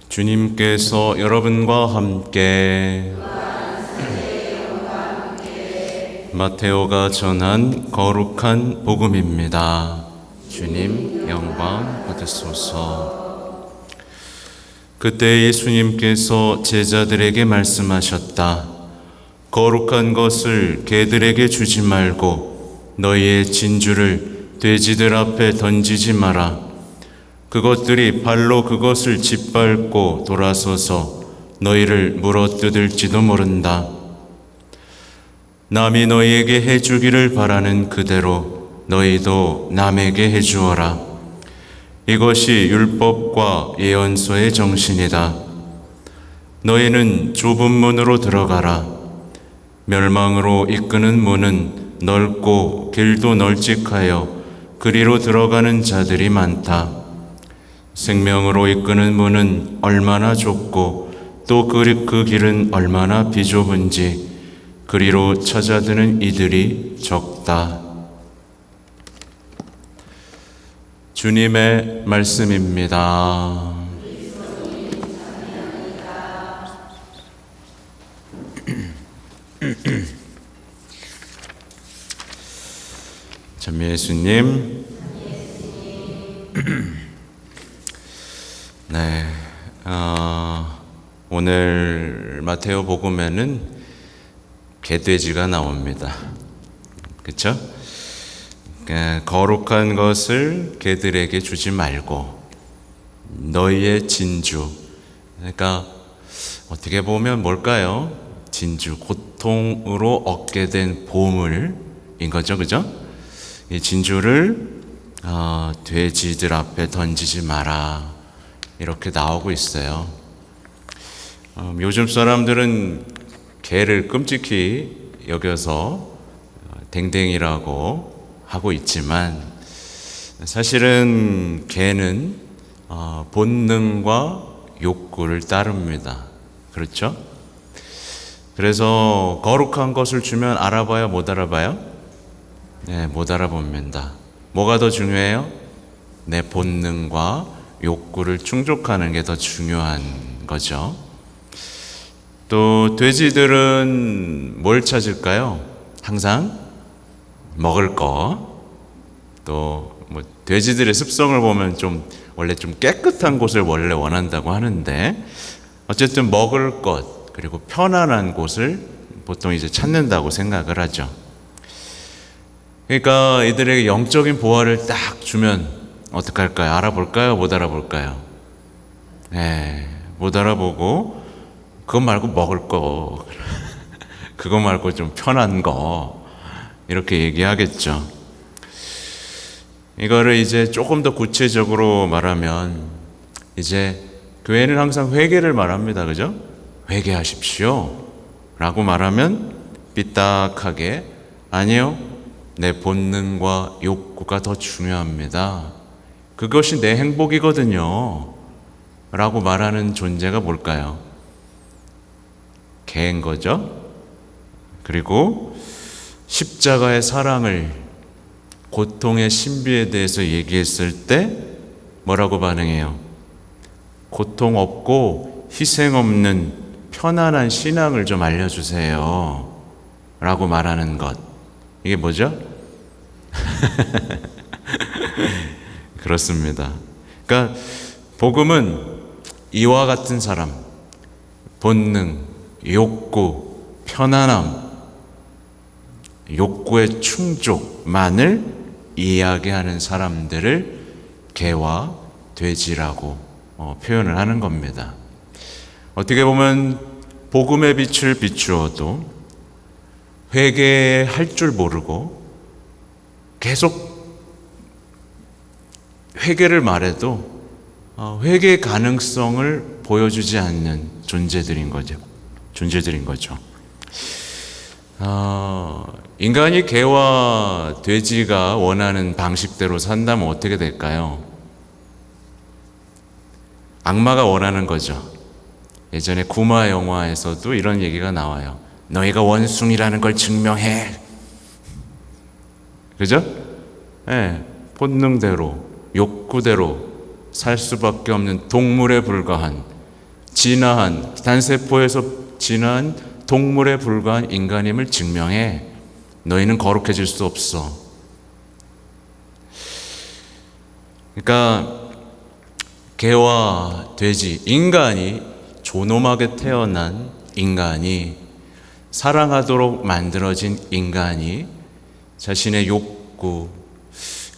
주님께서 여러분과 함께 마테오가 전한 거룩한 복음입니다. 주님 영광 받으소서. 그때 예수님께서 제자들에게 말씀하셨다. 거룩한 것을 개들에게 주지 말고 너희의 진주를 돼지들 앞에 던지지 마라. 그것들이 발로 그것을 짓밟고 돌아서서 너희를 물어뜯을지도 모른다. 남이 너희에게 해주기를 바라는 그대로 너희도 남에게 해주어라. 이것이 율법과 예언서의 정신이다. 너희는 좁은 문으로 들어가라. 멸망으로 이끄는 문은 넓고 길도 널찍하여 그리로 들어가는 자들이 많다. 생명으로 이끄는 문은 얼마나 좁고 또 그 길은 얼마나 비좁은지 그리로 찾아드는 이들이 적다. 주님의 말씀입니다. 참 예수님. 네, 오늘 마테오 복음에는 개돼지가 나옵니다. 그렇죠? 거룩한 것을 개들에게 주지 말고 너희의 진주. 그러니까 어떻게 보면 뭘까요? 진주, 고통으로 얻게 된 보물인 거죠, 그죠? 이 진주를 돼지들 앞에 던지지 마라. 이렇게 나오고 있어요. 요즘 사람들은 개를 끔찍히 여겨서 댕댕이라고 하고 있지만 사실은 개는 본능과 욕구를 따릅니다. 그렇죠? 그래서 거룩한 것을 주면 알아봐요? 못 알아봐요? 네, 못 알아봅니다. 뭐가 더 중요해요? 내 본능과 욕구를 충족하는 게 더 중요한 거죠. 또 돼지들은 뭘 찾을까요? 항상 먹을 거. 또 뭐 돼지들의 습성을 보면 원래 좀 깨끗한 곳을 원래 원한다고 하는데 어쨌든 먹을 것 그리고 편안한 곳을 보통 이제 찾는다고 생각을 하죠. 그러니까 이들에게 영적인 보화를 딱 주면 어떻게 할까요? 알아볼까요? 못 알아볼까요? 네, 못 알아보고 그거 말고 먹을 거 그거 말고 좀 편한 거 이렇게 얘기하겠죠. 이거를 이제 조금 더 구체적으로 말하면 이제 교회는 항상 회개를 말합니다. 그죠? 회개하십시오 라고 말하면 삐딱하게 아니요, 내 본능과 욕구가 더 중요합니다. 그것이 내 행복이거든요 라고 말하는 존재가 뭘까요? 개인 거죠. 그리고 십자가의 사랑을, 고통의 신비에 대해서 얘기했을 때 뭐라고 반응해요? 고통 없고 희생 없는 편안한 신앙을 좀 알려주세요 라고 말하는 것. 이게 뭐죠? 그렇습니다. 그러니까 복음은 이와 같은 사람, 본능, 욕구, 편안함, 욕구의 충족만을 이야기하는 사람들을 개와 돼지라고 표현을 하는 겁니다. 어떻게 보면 복음의 빛을 비추어도 회개할 줄 모르고 계속 회개를 말해도 회개 가능성을 보여주지 않는 존재들인 거죠. 인간이 개와 돼지가 원하는 방식대로 산다면 어떻게 될까요? 악마가 원하는 거죠. 예전에 구마 영화에서도 이런 얘기가 나와요. 너희가 원숭이라는 걸 증명해. 그죠? 네, 본능대로, 욕구대로 살 수밖에 없는 동물에 불과한 진화한, 단세포에서 진화한 동물에 불과한 인간임을 증명해. 너희는 거룩해질 수 없어. 그러니까 개와 돼지, 인간이, 존엄하게 태어난 인간이, 사랑하도록 만들어진 인간이 자신의 욕구,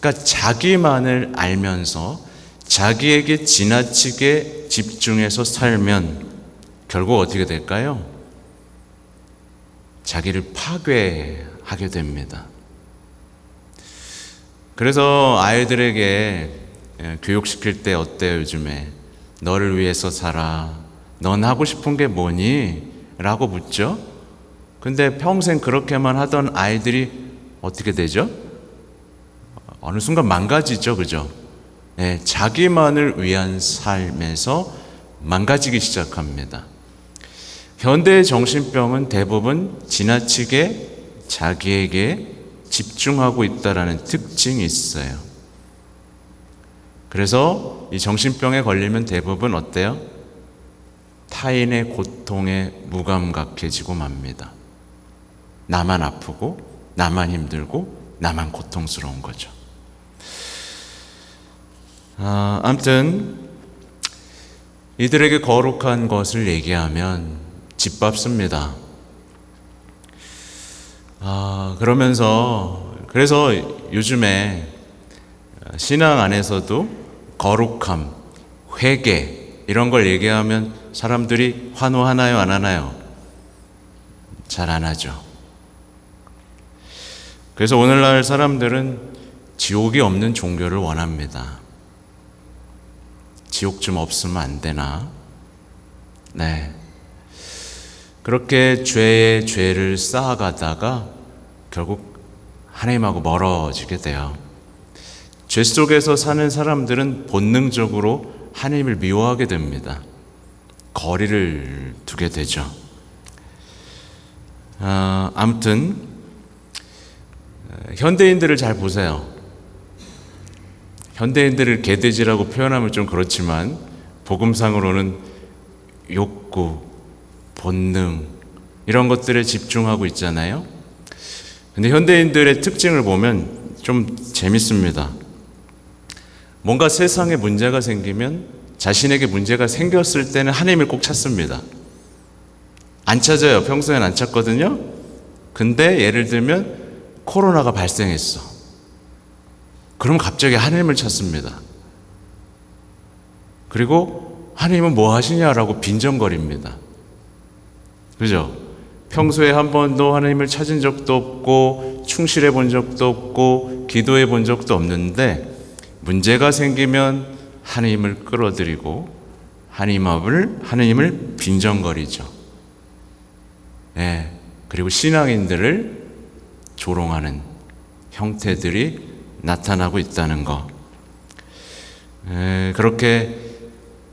그러니까 자기만을 알면서 자기에게 지나치게 집중해서 살면 결국 어떻게 될까요? 자기를 파괴하게 됩니다. 그래서 아이들에게 교육시킬 때 어때요, 요즘에? 너를 위해서 살아. 넌 하고 싶은 게 뭐니? 라고 묻죠. 근데 평생 그렇게만 하던 아이들이 어떻게 되죠? 어느 순간 망가지죠, 그죠? 네, 자기만을 위한 삶에서 망가지기 시작합니다. 현대의 정신병은 대부분 지나치게 자기에게 집중하고 있다는 특징이 있어요. 그래서 이 정신병에 걸리면 대부분 어때요? 타인의 고통에 무감각해지고 맙니다. 나만 아프고, 나만 힘들고, 나만 고통스러운 거죠. 아무튼 이들에게 거룩한 것을 얘기하면 짓밟습니다. 그래서 요즘에 신앙 안에서도 거룩함, 회개 이런 걸 얘기하면 사람들이 환호하나요, 안 하나요? 잘 안 하죠. 그래서 오늘날 사람들은 지옥이 없는 종교를 원합니다. 지옥 좀 없으면 안 되나? 네. 그렇게 죄에 죄를 쌓아가다가 결국 하나님하고 멀어지게 돼요. 죄 속에서 사는 사람들은 본능적으로 하나님을 미워하게 됩니다. 거리를 두게 되죠. 아무튼 현대인들을 잘 보세요. 현대인들을 개돼지라고 표현하면 좀 그렇지만 복음상으로는 욕구, 본능 이런 것들에 집중하고 있잖아요. 근데 현대인들의 특징을 보면 좀 재밌습니다. 뭔가 세상에 문제가 생기면 자신에게 문제가 생겼을 때는 하나님을 꼭 찾습니다. 안 찾아요. 평소엔 안 찾거든요. 근데 예를 들면 코로나가 발생했어. 그럼 갑자기 하나님을 찾습니다. 그리고 하나님은 뭐 하시냐라고 빈정거립니다. 그죠? 평소에 한 번도 하나님을 찾은 적도 없고 충실해 본 적도 없고 기도해 본 적도 없는데 문제가 생기면 하나님을 끌어들이고 하나님을 빈정거리죠. 예, 그리고 신앙인들을 조롱하는 형태들이 나타나고 있다는 거. 그렇게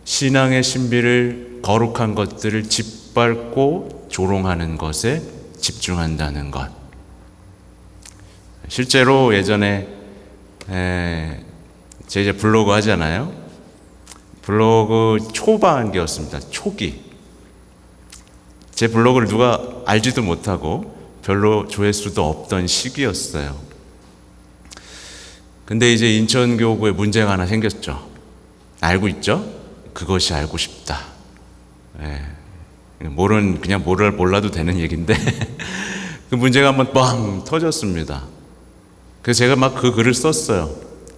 신앙의 신비를, 거룩한 것들을 짓밟고 조롱하는 것에 집중한다는 것. 실제로 예전에 제가 이제 블로그 하잖아요. 블로그 초반기였습니다. 초기. 제 블로그를 누가 알지도 못하고 별로 조회수도 없던 시기였어요. 근데 이제 인천교구에 문제가 하나 생겼죠. 알고 있죠? 그것이 알고 싶다. 그냥 몰라도 되는 얘기인데 그 문제가 한번 빵 터졌습니다. 그래서 제가 막 그 글을 썼어요.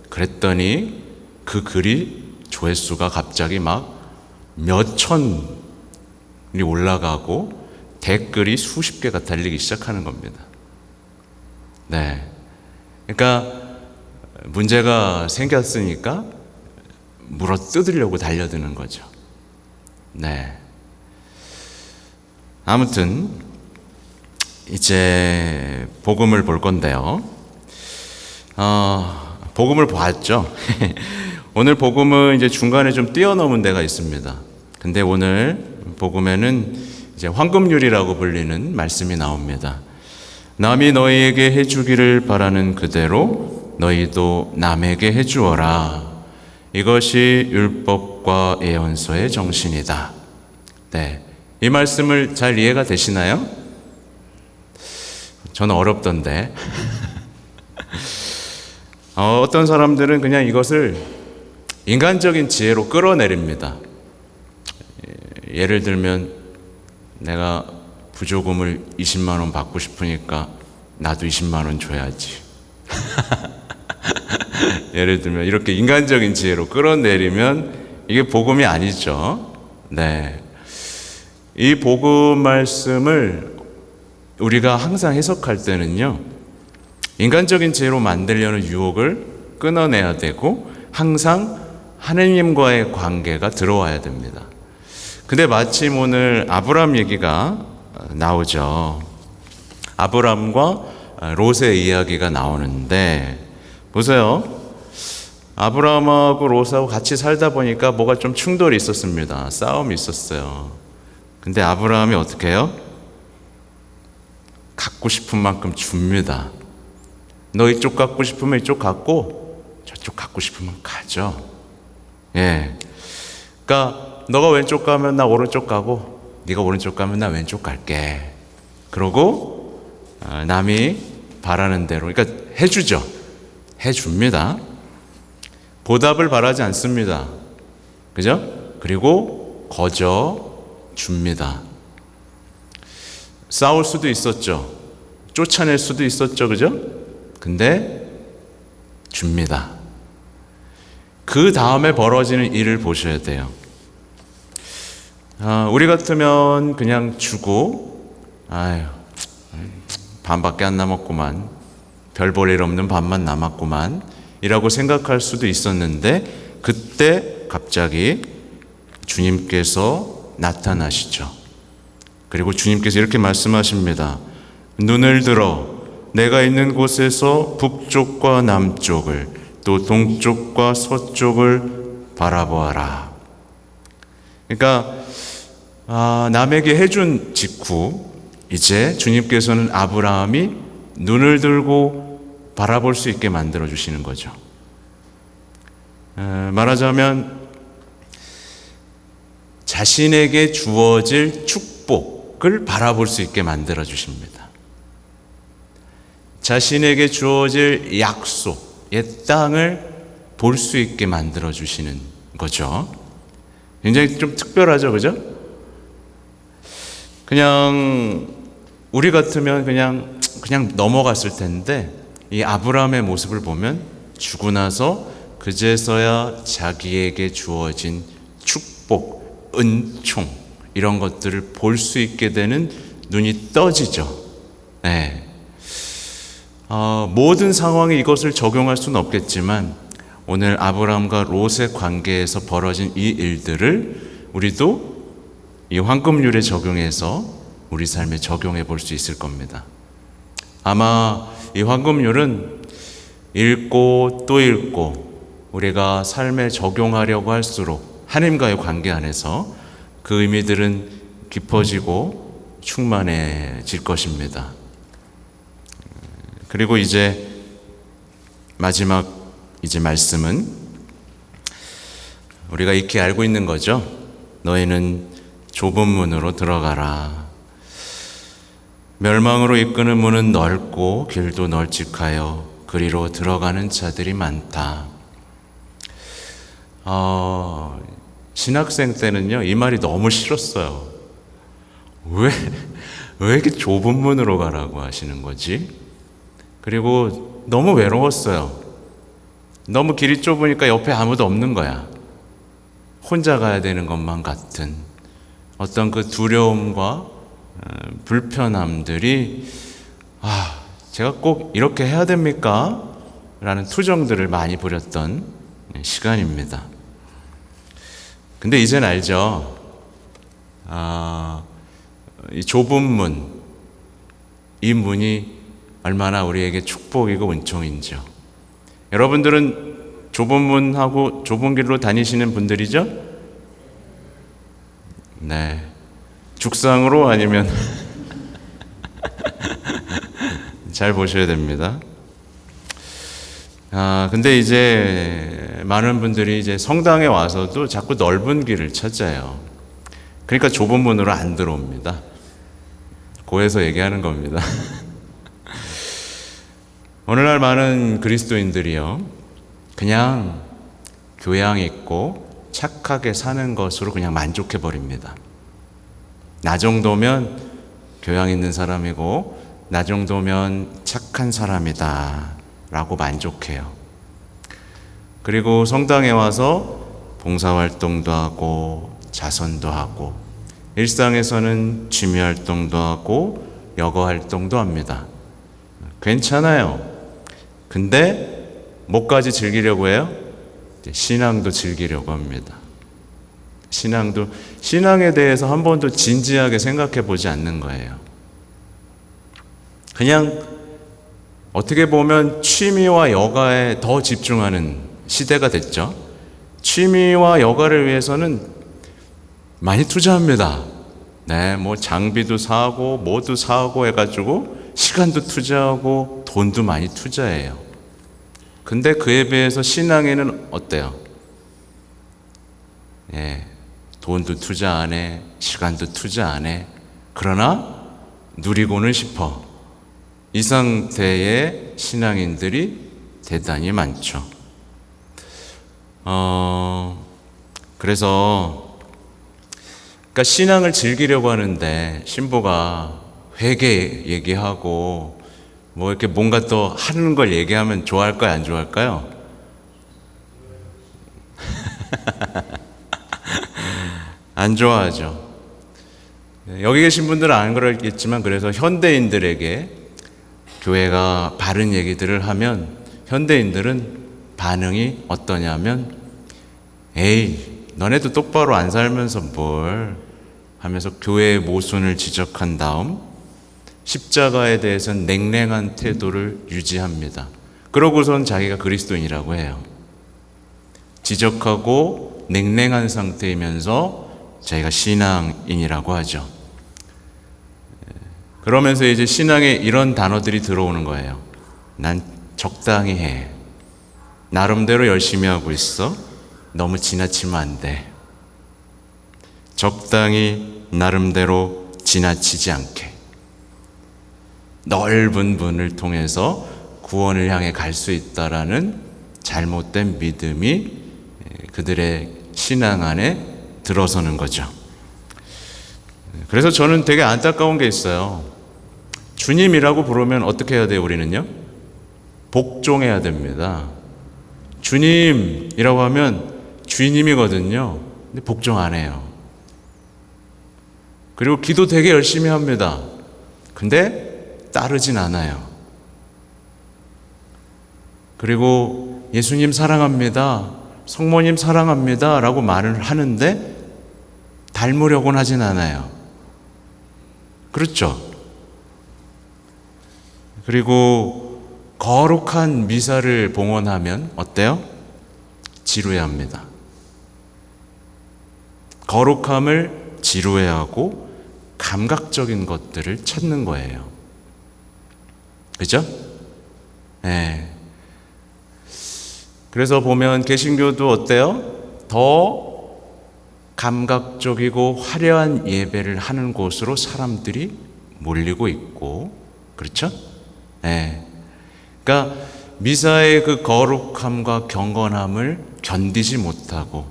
그랬더니 그 글이 조회수가 갑자기 막 몇 천이 올라가고 댓글이 수십 개가 달리기 시작하는 겁니다. 네. 그러니까 문제가 생겼으니까 물어 뜯으려고 달려드는 거죠. 네. 아무튼 이제 복음을 볼 건데요. 복음을 봤죠. 오늘 복음은 이제 중간에 좀 뛰어넘은 데가 있습니다. 근데 오늘 복음에는 이제 황금률이라고 불리는 말씀이 나옵니다. 남이 너희에게 해주기를 바라는 그대로 너희도 남에게 해주어라. 이것이 율법과 예언서의 정신이다. 네. 이 말씀을 잘 이해가 되시나요? 저는 어렵던데. 어떤 사람들은 그냥 이것을 인간적인 지혜로 끌어내립니다. 예를 들면 내가 부조금을 20만 원 받고 싶으니까 나도 20만 원 줘야지. 예를 들면 이렇게 인간적인 지혜로 끌어내리면 이게 복음이 아니죠. 네. 이 복음 말씀을 우리가 항상 해석할 때는요, 인간적인 지혜로 만들려는 유혹을 끊어내야 되고 항상 하느님과의 관계가 들어와야 됩니다. 근데 마침 오늘 아브람 얘기가 나오죠. 아브람과 롯의 이야기가 나오는데 보세요. 아브람하고 롯하고 같이 살다 보니까 뭐가 좀 충돌이 있었습니다. 싸움이 있었어요. 근데 아브라함이 어떻게 해요? 갖고 싶은 만큼 줍니다. 너 이쪽 갖고 싶으면 이쪽 갖고 저쪽 갖고 싶으면 가져. 예. 그러니까 너가 왼쪽 가면 나 오른쪽 가고 네가 오른쪽 가면 나 왼쪽 갈게. 그러고 남이 바라는 대로 그러니까 해주죠. 해줍니다. 보답을 바라지 않습니다. 그죠? 그리고 거저 줍니다. 싸울 수도 있었죠. 쫓아낼 수도 있었죠. 그죠? 근데 줍니다. 그 다음에 벌어지는 일을 보셔야 돼요. 우리 같으면 그냥 주고 아유 반밖에 안 남았구만, 별 볼 일 없는 반만 남았구만 이라고 생각할 수도 있었는데 그때 갑자기 주님께서 나타나시죠. 그리고 주님께서 이렇게 말씀하십니다. 눈을 들어 내가 있는 곳에서 북쪽과 남쪽을 또 동쪽과 서쪽을 바라보아라. 그러니까 남에게 해준 직후 이제 주님께서는 아브라함이 눈을 들고 바라볼 수 있게 만들어 주시는 거죠. 말하자면 자신에게 주어질 축복을 바라볼 수 있게 만들어 주십니다. 자신에게 주어질 약속, 옛 땅을 볼 수 있게 만들어 주시는 거죠. 굉장히 좀 특별하죠, 그죠? 그냥 우리 같으면 그냥 넘어갔을 텐데 이 아브라함의 모습을 보면 주고 나서 그제서야 자기에게 주어진 축복, 은총 이런 것들을 볼 수 있게 되는 눈이 떠지죠. 네. 모든 상황에 이것을 적용할 수는 없겠지만 오늘 아브라함과 롯의 관계에서 벌어진 이 일들을 우리도 이 황금률에 적용해서 우리 삶에 적용해 볼 수 있을 겁니다. 아마 이 황금률은 읽고 또 읽고 우리가 삶에 적용하려고 할수록 하나님과의 관계 안에서 그 의미들은 깊어지고 충만해질 것입니다. 그리고 이제 마지막 말씀은 우리가 익히 알고 있는 거죠. 너희는 좁은 문으로 들어가라. 멸망으로 이끄는 문은 넓고 길도 널찍하여 그리로 들어가는 자들이 많다. 신학생 때는요, 이 말이 너무 싫었어요. 왜 이렇게 좁은 문으로 가라고 하시는 거지? 그리고 너무 외로웠어요. 너무 길이 좁으니까 옆에 아무도 없는 거야. 혼자 가야 되는 것만 같은 어떤 그 두려움과 불편함들이 제가 꼭 이렇게 해야 됩니까? 라는 투정들을 많이 부렸던 시간입니다. 근데 이젠 알죠. 이 좁은 문, 이 문이 얼마나 우리에게 축복이고 은총인지요. 여러분들은 좁은 문하고 좁은 길로 다니시는 분들이죠? 네. 죽상으로 아니면 잘 보셔야 됩니다. 근데 이제 많은 분들이 이제 성당에 와서도 자꾸 넓은 길을 찾아요. 그러니까 좁은 문으로 안 들어옵니다. 고에서 얘기하는 겁니다. 오늘날 많은 그리스도인들이요, 그냥 교양 있고 착하게 사는 것으로 그냥 만족해 버립니다. 나 정도면 교양 있는 사람이고 나 정도면 착한 사람이다 라고 만족해요. 그리고 성당에 와서 봉사활동도 하고 자선도 하고 일상에서는 취미활동도 하고 여가활동도 합니다. 괜찮아요. 근데 뭐까지 즐기려고 해요? 신앙도 즐기려고 합니다. 신앙에 대해서 한 번도 진지하게 생각해 보지 않는 거예요. 그냥 어떻게 보면 취미와 여가에 더 집중하는 시대가 됐죠. 취미와 여가를 위해서는 많이 투자합니다. 네, 뭐 장비도 사고 뭐도 사고 해가지고 시간도 투자하고 돈도 많이 투자해요. 근데 그에 비해서 신앙에는 어때요? 예, 돈도 투자 안 해, 시간도 투자 안 해. 그러나 누리고는 싶어. 이 상태의 신앙인들이 대단히 많죠. 그러니까 신앙을 즐기려고 하는데 신부가 회개 얘기하고 뭐 이렇게 뭔가 또 하는 걸 얘기하면 좋아할까요, 안 좋아할까요? 안 좋아하죠. 여기 계신 분들은 안 그러겠지만, 그래서 현대인들에게 교회가 바른 얘기들을 하면 현대인들은 반응이 어떠냐면, 에이, 너네도 똑바로 안 살면서 뭘 하면서 교회의 모순을 지적한 다음 십자가에 대해서는 냉랭한 태도를 유지합니다. 그러고선 자기가 그리스도인이라고 해요. 지적하고 냉랭한 상태이면서 자기가 신앙인이라고 하죠. 그러면서 이제 신앙에 이런 단어들이 들어오는 거예요. 난 적당히 해. 나름대로 열심히 하고 있어. 너무 지나치면 안 돼. 적당히 나름대로 지나치지 않게. 넓은 문을 통해서 구원을 향해 갈 수 있다라는 잘못된 믿음이 그들의 신앙 안에 들어서는 거죠. 그래서 저는 되게 안타까운 게 있어요. 주님이라고 부르면 어떻게 해야 돼요, 우리는요? 복종해야 됩니다. 주님이라고 하면 주인님이거든요. 근데 복종 안 해요. 그리고 기도 되게 열심히 합니다. 근데 따르진 않아요. 그리고 예수님 사랑합니다, 성모님 사랑합니다 라고 말을 하는데 닮으려고는 하진 않아요. 그렇죠? 그리고 거룩한 미사를 봉헌하면 어때요? 지루해합니다. 거룩함을 지루해하고 감각적인 것들을 찾는 거예요. 그죠? 네. 그래서 보면 개신교도 어때요? 더 감각적이고 화려한 예배를 하는 곳으로 사람들이 몰리고 있고, 그렇죠? 네. 그러니까 미사의 그 거룩함과 경건함을 견디지 못하고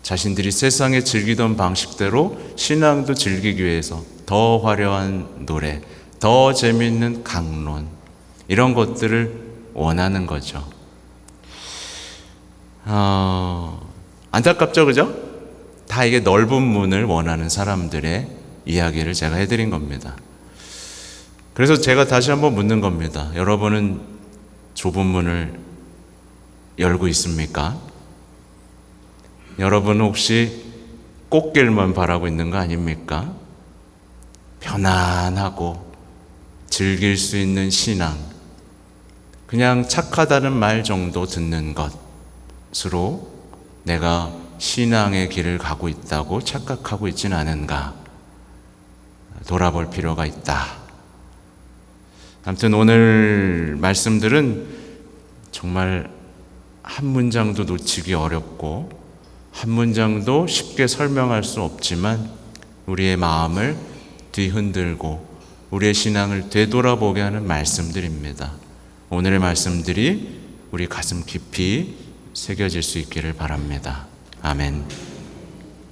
자신들이 세상에 즐기던 방식대로 신앙도 즐기기 위해서 더 화려한 노래, 더 재미있는 강론, 이런 것들을 원하는 거죠. 안타깝죠, 그죠? 다 이게 넓은 문을 원하는 사람들의 이야기를 제가 해드린 겁니다. 그래서 제가 다시 한번 묻는 겁니다. 여러분은 좁은 문을 열고 있습니까? 여러분은 혹시 꽃길만 바라고 있는 거 아닙니까? 편안하고 즐길 수 있는 신앙, 그냥 착하다는 말 정도 듣는 것으로 내가 신앙의 길을 가고 있다고 착각하고 있지는 않은가? 돌아볼 필요가 있다. 아무튼 오늘 말씀들은 정말 한 문장도 놓치기 어렵고 한 문장도 쉽게 설명할 수 없지만 우리의 마음을 뒤흔들고 우리의 신앙을 되돌아보게 하는 말씀들입니다. 오늘의 말씀들이 우리 가슴 깊이 새겨질 수 있기를 바랍니다. 아멘.